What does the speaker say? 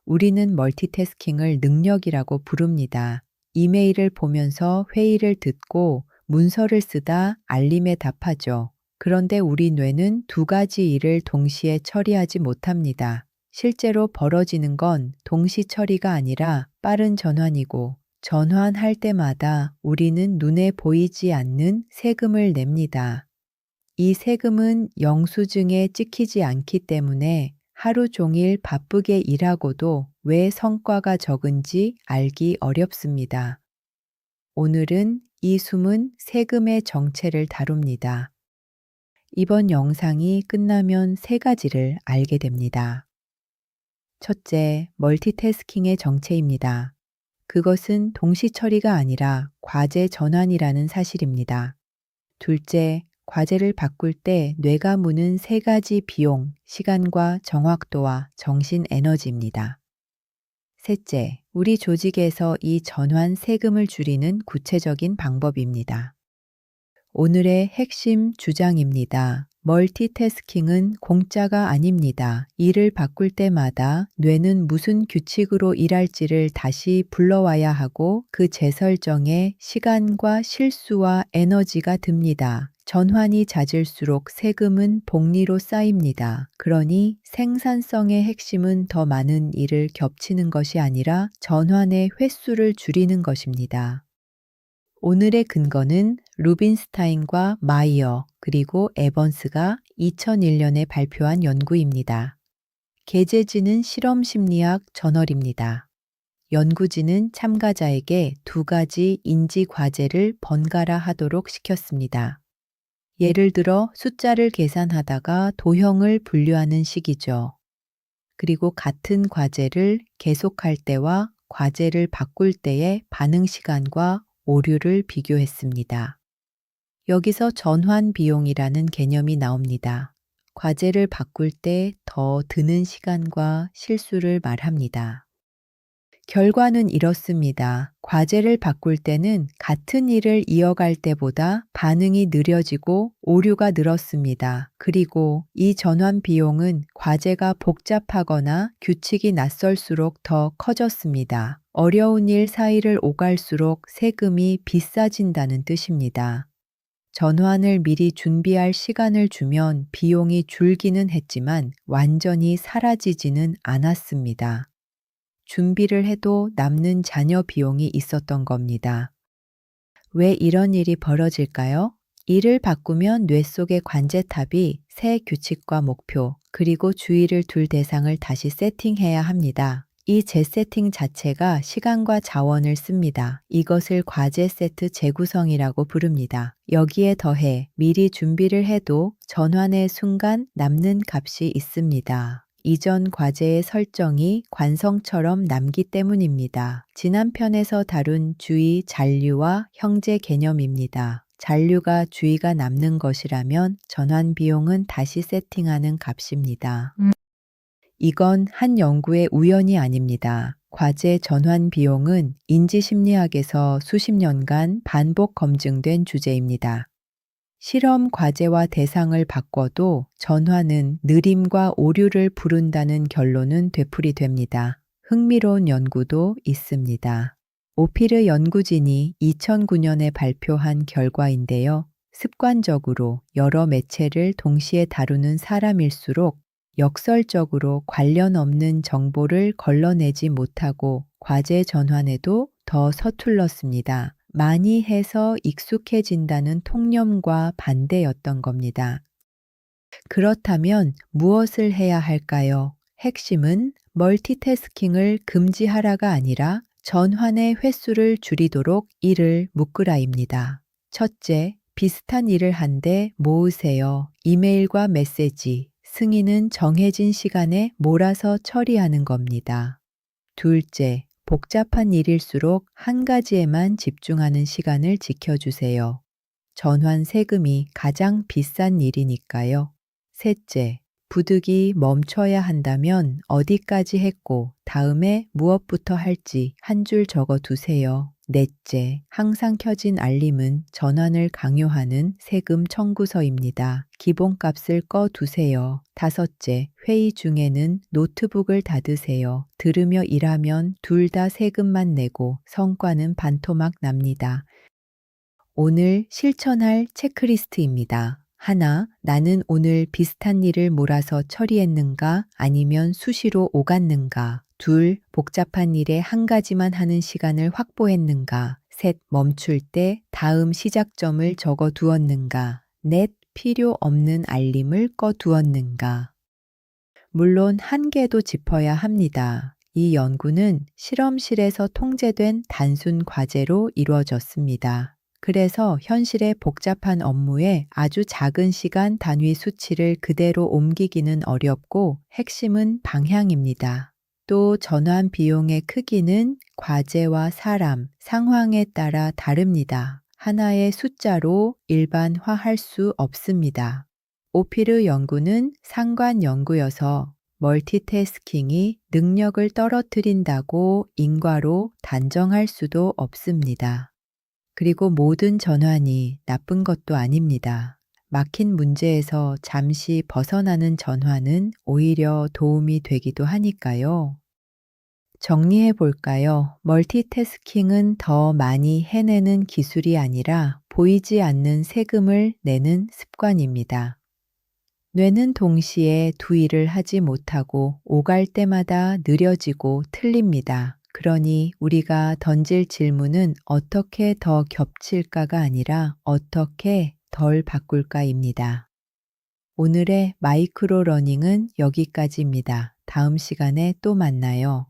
우리는 멀티태스킹을 능력이라고 부릅니다. 이메일을 보면서 회의를 듣고 문서를 쓰다 알림에 답하죠. 그런데 우리 뇌는 두 가지 일을 동시에 처리하지 못합니다. 실제로 벌어지는 건 동시 처리가 아니라 빠른 전환이고, 전환할 때마다 우리는 눈에 보이지 않는 세금을 냅니다. 이 세금은 영수증에 찍히지 않기 때문에 하루 종일 바쁘게 일하고도 왜 성과가 적은지 알기 어렵습니다. 오늘은 이 숨은 세금의 정체를 다룹니다. 이번 영상이 끝나면 세 가지를 알게 됩니다. 첫째, 멀티태스킹의 정체입니다. 그것은 동시 처리가 아니라 과제 전환이라는 사실입니다. 둘째, 과제를 바꿀 때 뇌가 무는 세 가지 비용, 시간과 정확도와 정신 에너지입니다. 셋째, 우리 조직에서 이 전환 세금을 줄이는 구체적인 방법입니다. 오늘의 핵심 주장입니다. 멀티태스킹은 공짜가 아닙니다. 일을 바꿀 때마다 뇌는 무슨 규칙으로 일할지를 다시 불러와야 하고 그 재설정에 시간과 실수와 에너지가 듭니다. 전환이 잦을수록 세금은 복리로 쌓입니다. 그러니 생산성의 핵심은 더 많은 일을 겹치는 것이 아니라 전환의 횟수를 줄이는 것입니다. 오늘의 근거는 루빈스타인과 마이어 그리고 에번스가 2001년에 발표한 연구입니다. 게재지는 실험심리학 저널입니다. 연구진은 참가자에게 두 가지 인지 과제를 번갈아 하도록 시켰습니다. 예를 들어 숫자를 계산하다가 도형을 분류하는 식이죠. 그리고 같은 과제를 계속할 때와 과제를 바꿀 때의 반응 시간과 오류를 비교했습니다. 여기서 전환 비용이라는 개념이 나옵니다. 과제를 바꿀 때 더 드는 시간과 실수를 말합니다. 결과는 이렇습니다. 과제를 바꿀 때는 같은 일을 이어갈 때보다 반응이 느려지고 오류가 늘었습니다. 그리고 이 전환 비용은 과제가 복잡하거나 규칙이 낯설수록 더 커졌습니다. 어려운 일 사이를 오갈수록 세금이 비싸진다는 뜻입니다. 전환을 미리 준비할 시간을 주면 비용이 줄기는 했지만 완전히 사라지지는 않았습니다. 준비를 해도 남는 잔여 비용이 있었던 겁니다. 왜 이런 일이 벌어질까요? 일을 바꾸면 뇌 속의 관제탑이 새 규칙과 목표, 그리고 주의를 둘 대상을 다시 세팅해야 합니다. 이 재세팅 자체가 시간과 자원을 씁니다. 이것을 과제 세트 재구성이라고 부릅니다. 여기에 더해 미리 준비를 해도 전환의 순간 남는 값이 있습니다. 이전 과제의 설정이 관성처럼 남기 때문입니다. 지난 편에서 다룬 주의, 잔류와 형제 개념입니다. 잔류가 주의가 남는 것이라면 전환 비용은 다시 세팅하는 값입니다. 이건 한 연구의 우연이 아닙니다. 과제 전환 비용은 인지심리학에서 수십 년간 반복 검증된 주제입니다. 실험 과제와 대상을 바꿔도 전환은 느림과 오류를 부른다는 결론은 되풀이됩니다. 흥미로운 연구도 있습니다. 오피르 연구진이 2009년에 발표한 결과인데요. 습관적으로 여러 매체를 동시에 다루는 사람일수록 역설적으로 관련 없는 정보를 걸러내지 못하고 과제 전환에도 더 서툴렀습니다. 많이 해서 익숙해진다는 통념과 반대였던 겁니다. 그렇다면 무엇을 해야 할까요? 핵심은 멀티태스킹을 금지하라가 아니라 전환의 횟수를 줄이도록 일을 묶으라입니다. 첫째, 비슷한 일을 한데 모으세요. 이메일과 메시지, 승인은 정해진 시간에 몰아서 처리하는 겁니다. 둘째, 복잡한 일일수록 한 가지에만 집중하는 시간을 지켜주세요. 전환 세금이 가장 비싼 일이니까요. 셋째, 부득이 멈춰야 한다면 어디까지 했고 다음에 무엇부터 할지 한 줄 적어 두세요. 넷째, 항상 켜진 알림은 전환을 강요하는 세금 청구서입니다. 기본값을 꺼 두세요. 다섯째, 회의 중에는 노트북을 닫으세요. 들으며 일하면 둘 다 세금만 내고 성과는 반토막 납니다. 오늘 실천할 체크리스트입니다. 하나, 나는 오늘 비슷한 일을 몰아서 처리했는가 아니면 수시로 오갔는가. 둘, 복잡한 일에 한 가지만 하는 시간을 확보했는가. 셋, 멈출 때 다음 시작점을 적어 두었는가. 넷, 필요 없는 알림을 꺼 두었는가. 물론 한계도 짚어야 합니다. 이 연구는 실험실에서 통제된 단순 과제로 이루어졌습니다. 그래서 현실의 복잡한 업무에 아주 작은 시간 단위 수치를 그대로 옮기기는 어렵고 핵심은 방향입니다. 또 전환 비용의 크기는 과제와 사람, 상황에 따라 다릅니다. 하나의 숫자로 일반화할 수 없습니다. 오피르 연구는 상관 연구여서 멀티태스킹이 능력을 떨어뜨린다고 인과로 단정할 수도 없습니다. 그리고 모든 전환이 나쁜 것도 아닙니다. 막힌 문제에서 잠시 벗어나는 전환은 오히려 도움이 되기도 하니까요. 정리해 볼까요? 멀티태스킹은 더 많이 해내는 기술이 아니라 보이지 않는 세금을 내는 습관입니다. 뇌는 동시에 두 일을 하지 못하고 오갈 때마다 느려지고 틀립니다. 그러니 우리가 던질 질문은 어떻게 더 겹칠까가 아니라 어떻게 덜 바꿀까입니다. 오늘의 마이크로 러닝은 여기까지입니다. 다음 시간에 또 만나요.